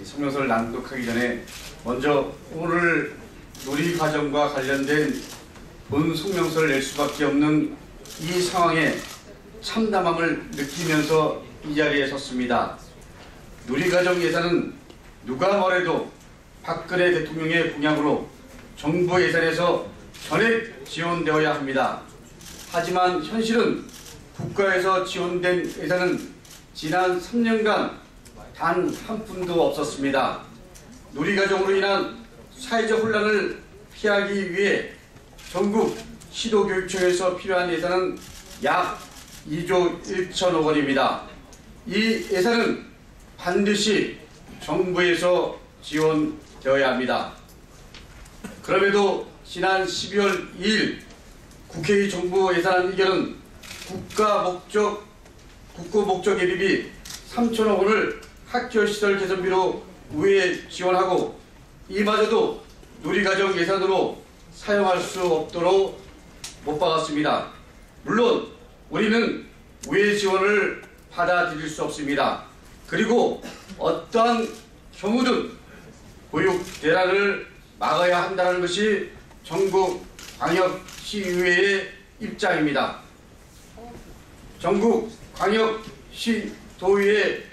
성명서를 낭독하기 전에 먼저 오늘 누리과정과 관련된 본 성명서를 낼 수밖에 없는 이 상황에 참담함을 느끼면서 이 자리에 섰습니다. 누리과정 예산은 누가 뭐래도 박근혜 대통령의 공약으로 정부 예산에서 전액 지원되어야 합니다. 하지만 현실은 국가에서 지원된 예산은 지난 3년간 단 한 푼도 없었습니다. 누리과정으로 인한 사회적 혼란을 피하기 위해 전국 시도교육청에서 필요한 예산은 약 2조 1천억 원입니다. 이 예산은 반드시 정부에서 지원되어야 합니다. 그럼에도 지난 12월 2일 국회의 정부 예산안 의결은 국고 목적 예비비 3천억 원을 학교시설 개선비로 우회 지원하고 이마저도 누리과정 예산으로 사용할 수 없도록 못 박았습니다. 물론 우리는 우회 지원을 받아들일 수 없습니다. 그리고 어떠한 경우든 교육 대란을 막아야 한다는 것이 전국광역시의회의 입장입니다. 전국광역시도의회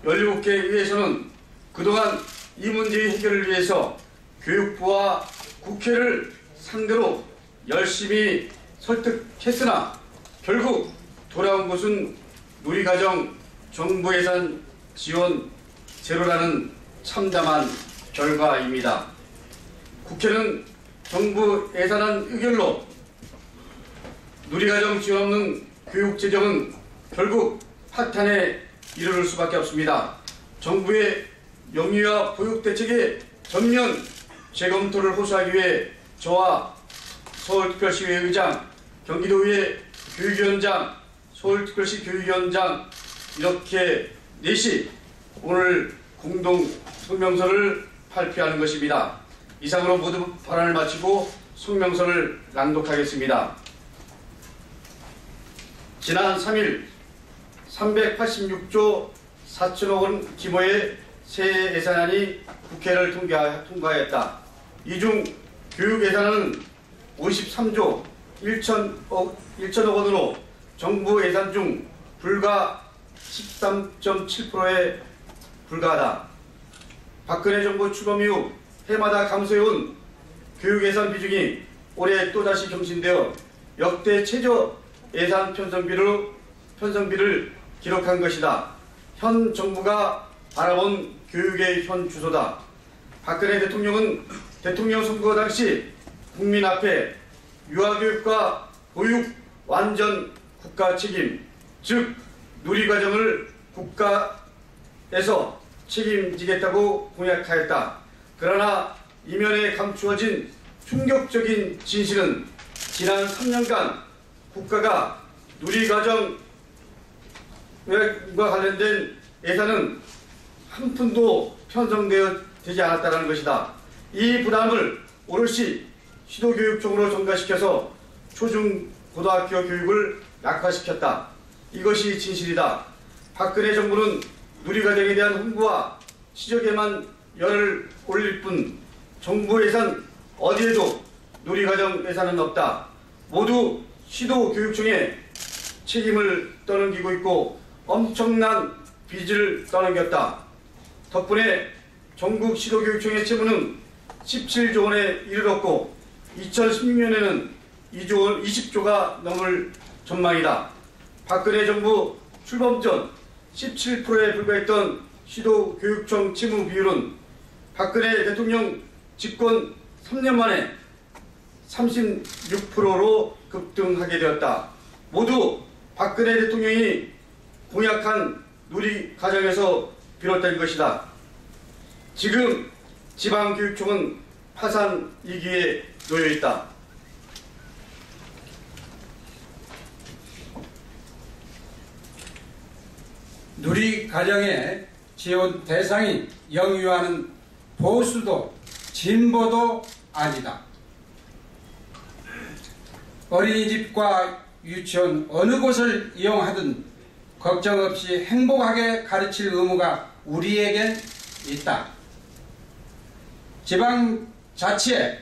17개 의회에서는 그동안 이 문제의 해결을 위해서 교육부와 국회를 상대로 열심히 설득했으나 결국 돌아온 것은 누리과정 정부 예산 지원 제로라는 참담한 결과입니다. 국회는 정부 예산안 의결로 누리과정 지원 없는 교육재정은 결국 파탄에 이르를 수밖에 없습니다. 정부의 영유아 보육대책의 전면 재검토를 호소하기 위해 저와 서울특별시의회 의장, 경기도의회 교육위원장, 서울특별시 교육위원장 이렇게 넷이 오늘 공동 성명서를 발표하는 것입니다. 이상으로 모두 발언을 마치고 성명서를 낭독하겠습니다. 지난 3일 386조 4천억 원 규모의 새 예산안이 국회를 통과했다. 이 중 교육 예산은 53조 1천억 원으로 정부 예산 중 불과 13.7%에 불과하다. 박근혜 정부 출범 이후 해마다 감소해온 교육 예산 비중이 올해 또다시 경신되어 역대 최저 예산 편성비를 기록한 것이다. 현 정부가 바라본 교육의 현 주소다. 박근혜 대통령은 대통령 선거 당시 국민 앞에 유아교육과 보육 완전 국가 책임, 즉 누리과정을 국가에서 책임지겠다고 공약하였다. 그러나 이면에 감추어진 충격적인 진실은 지난 3년간 국가가 누리과정과 관련된 예산은 한 푼도 편성되지 않았다는 것이다. 이 부담을 오롯이 시도교육청으로 전가시켜서 초중 고등학교 교육을 약화시켰다. 이것이 진실이다. 박근혜 정부는 누리과정에 대한 홍보와 시적에만 열을 올릴 뿐 정부 예산 어디에도 누리과정 예산은 없다. 모두 시도교육청에 책임을 떠넘기고 있고 엄청난 빚을 떠넘겼다. 덕분에 전국 시도교육청의 채무는 17조 원에 이르렀고 2016년에는 20조가 넘을 전망이다. 박근혜 정부 출범 전 17%에 불과했던 시도교육청 채무 비율은 박근혜 대통령 집권 3년 만에 36%로 급등하게 되었다. 모두 박근혜 대통령이 공약한 누리과정에서 비롯된 것이다. 지금 지방교육청은 파산 위기에 놓여 있다. 누리과정의 지원 대상인 영유아는 보수도 진보도 아니다. 어린이집과 유치원 어느 곳을 이용하든 걱정 없이 행복하게 가르칠 의무가 우리에겐 있다. 지방자치에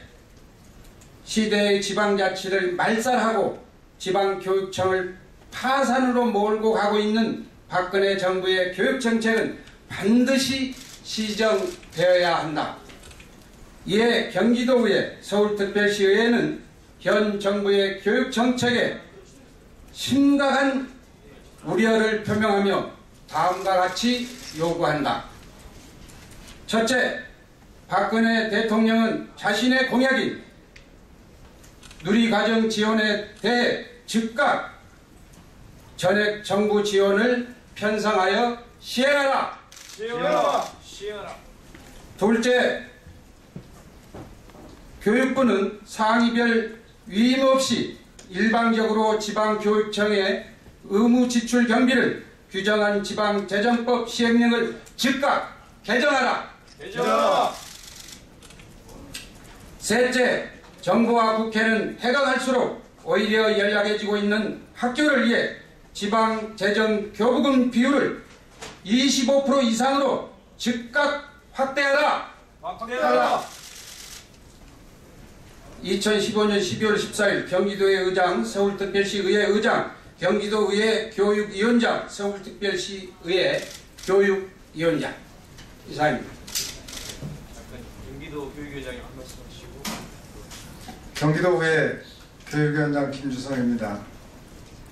시대의 지방자치를 말살하고 지방교육청을 파산으로 몰고 가고 있는 박근혜 정부의 교육정책은 반드시 시정되어야 한다. 이에 경기도의회, 서울특별시의회는 현 정부의 교육정책에 심각한 우려를 표명하며 다음과 같이 요구한다. 첫째, 박근혜 대통령은 자신의 공약인 누리과정 지원에 대해 즉각 전액 정부 지원을 편성하여 시행하라. 시행하라. 둘째, 교육부는 상위별 위임 없이 일방적으로 지방교육청의 의무 지출 경비를 규정한 지방재정법 시행령을 즉각 개정하라. 셋째, 정부와 국회는 해가 갈수록 오히려 연약해지고 있는 학교를 위해 지방재정교부금 비율을 25% 이상으로 즉각 확대하라. 2015년 12월 14일 경기도의 의장, 서울특별시의회 의장, 경기도의회 교육위원장, 서울특별시의회 교육위원장 이사입니다. 경기도 교육위원장님 한 말씀 하시고. 경기도의회 교육위원장 김주성입니다.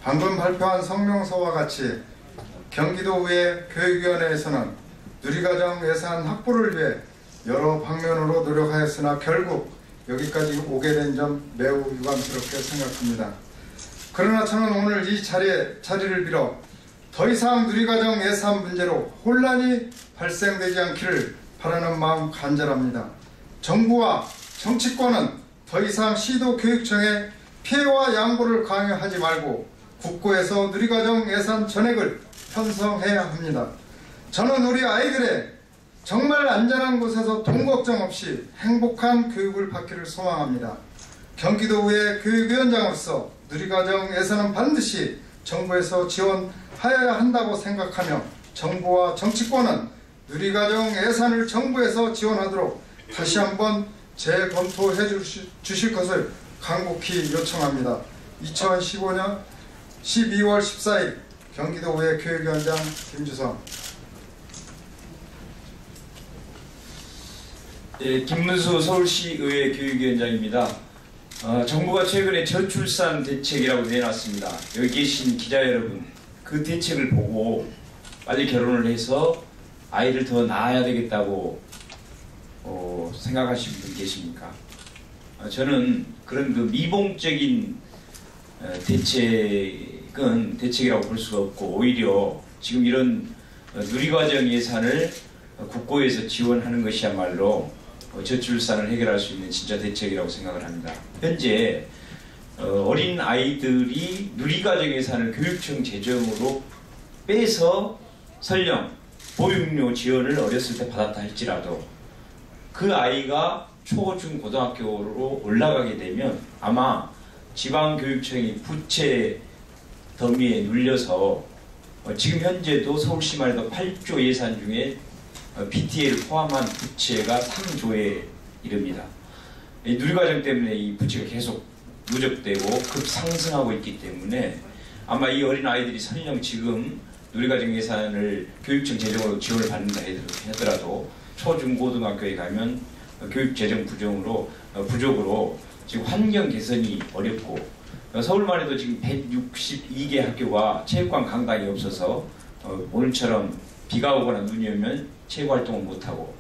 방금 발표한 성명서와 같이 경기도의회 교육위원회에서는 누리과정 예산 확보를 위해 여러 방면으로 노력하였으나 결국 여기까지 오게 된 점 매우 유감스럽게 생각합니다. 그러나 저는 오늘 이 자리를 빌어 더 이상 누리과정 예산 문제로 혼란이 발생되지 않기를 바라는 마음 간절합니다. 정부와 정치권은 더 이상 시도교육청에 피해와 양보를 강요하지 말고 국고에서 누리과정 예산 전액을 편성해야 합니다. 저는 우리 아이들의 정말 안전한 곳에서 돈 걱정 없이 행복한 교육을 받기를 소망합니다. 경기도의회 교육위원장으로서 누리과정 예산은 반드시 정부에서 지원하여야 한다고 생각하며 정부와 정치권은 누리과정 예산을 정부에서 지원하도록 다시 한번 재검토해 주실 것을 간곡히 요청합니다. 2015년 12월 14일 경기도의회 교육위원장 김주성. 김문수 서울시의회 교육위원장입니다. 정부가 최근에 저출산 대책이라고 내놨습니다. 여기 계신 기자 여러분, 그 대책을 보고 빨리 결혼을 해서 아이를 더 낳아야 되겠다고 생각하시는 분 계십니까? 저는 그런 그 미봉적인 대책은 대책이라고 볼 수가 없고, 오히려 지금 이런 누리과정 예산을 국고에서 지원하는 것이야말로 저출산을 해결할 수 있는 진짜 대책이라고 생각을 합니다. 현재 어린 아이들이 누리과정 예산을 교육청 재정으로 빼서 설령 보육료 지원을 어렸을 때 받았다 할지라도 그 아이가 초, 중, 고등학교로 올라가게 되면 아마 지방교육청이 부채 더미에 눌려서 지금 현재도 서울시만 해도 8조 예산 중에 PTA를 포함한 부채가 3조에 이릅니다. 이 누리과정 때문에 이 부채가 계속 누적되고 급상승하고 있기 때문에 아마 이 어린 아이들이 설령 지금 누리과정 예산을 교육청 재정으로 지원을 받는다 하더라도 초, 중, 고등학교에 가면 교육재정 부족으로 지금 환경 개선이 어렵고, 서울만 해도 지금 162개 학교가 체육관 강당이 없어서 오늘처럼 비가 오거나 눈이 오면 체육활동을 못하고,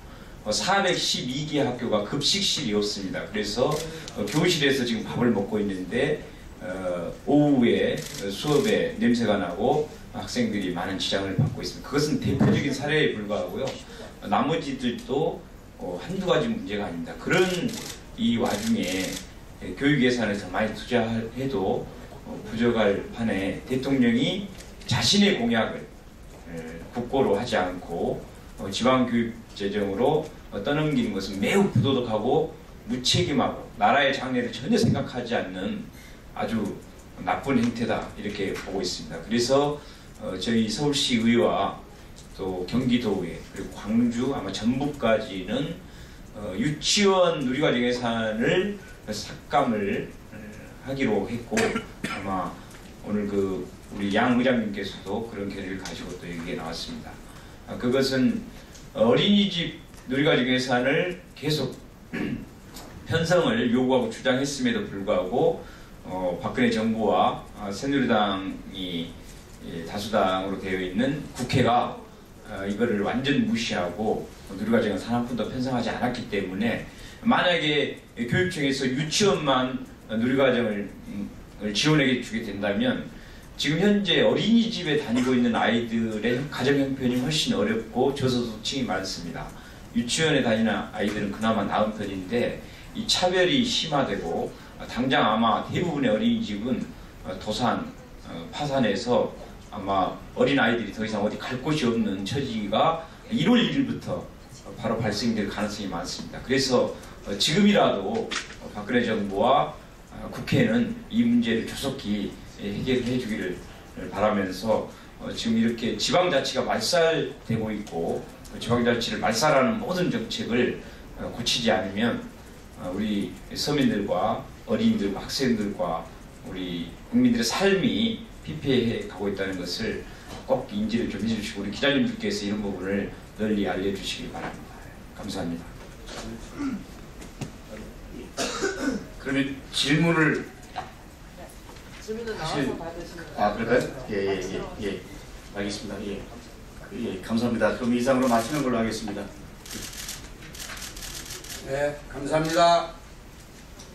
412개 학교가 급식실이 없습니다. 그래서 교실에서 지금 밥을 먹고 있는데 오후에 수업에 냄새가 나고 학생들이 많은 지장을 받고 있습니다. 그것은 대표적인 사례에 불과하고요. 나머지들도 한두 가지 문제가 아닙니다. 그런 이 와중에 교육 예산을 더 많이 투자해도 부족할 판에 대통령이 자신의 공약을 국고로 하지 않고 지방교육 재정으로 떠넘기는 것은 매우 부도덕하고 무책임하고 나라의 장래를 전혀 생각하지 않는 아주 나쁜 행태다, 이렇게 보고 있습니다. 그래서 저희 서울시 의회와 또 경기도에 그리고 광주 아마 전북까지는 유치원 누리과정 예산을 삭감을 하기로 했고 아마 오늘 우리 양 의장님께서도 그런 견해를 가지고 또 얘기가 나왔습니다. 그것은 어린이집 누리과정 예산을 계속 편성을 요구하고 주장했음에도 불구하고 박근혜 정부와 새누리당이 다수당으로 되어 있는 국회가 이거를 완전 무시하고 누리과정 예산 한 푼도 편성하지 않았기 때문에 만약에 교육청에서 유치원만 누리과정을 지원해 주게 된다면 지금 현재 어린이집에 다니고 있는 아이들의 가정 형편이 훨씬 어렵고 저소득층이 많습니다. 유치원에 다니는 아이들은 그나마 나은 편인데 이 차별이 심화되고 당장 아마 대부분의 어린이집은 도산, 파산해서 아마 어린 아이들이 더 이상 어디 갈 곳이 없는 처지가 1월 1일부터 바로 발생될 가능성이 많습니다. 그래서 지금이라도 박근혜 정부와 국회는 이 문제를 조속히 해결해 주기를 바라면서 지금 이렇게 지방자치가 말살되고 있고 지방자치를 말살하는 모든 정책을 고치지 않으면 우리 서민들과 어린이들과 학생들과 우리 국민들의 삶이 피폐해 가고 있다는 것을 꼭 인지를 좀 해주시고 우리 기자님들께서 이런 부분을 널리 알려주시기 바랍니다. 감사합니다. 그러면 질문을 질문은 나와서 받으시는 거예요. 아 그럴까요? 예. 알겠습니다. 예, 감사합니다. 그럼 이상으로 마치는 걸로 하겠습니다. 네, 감사합니다.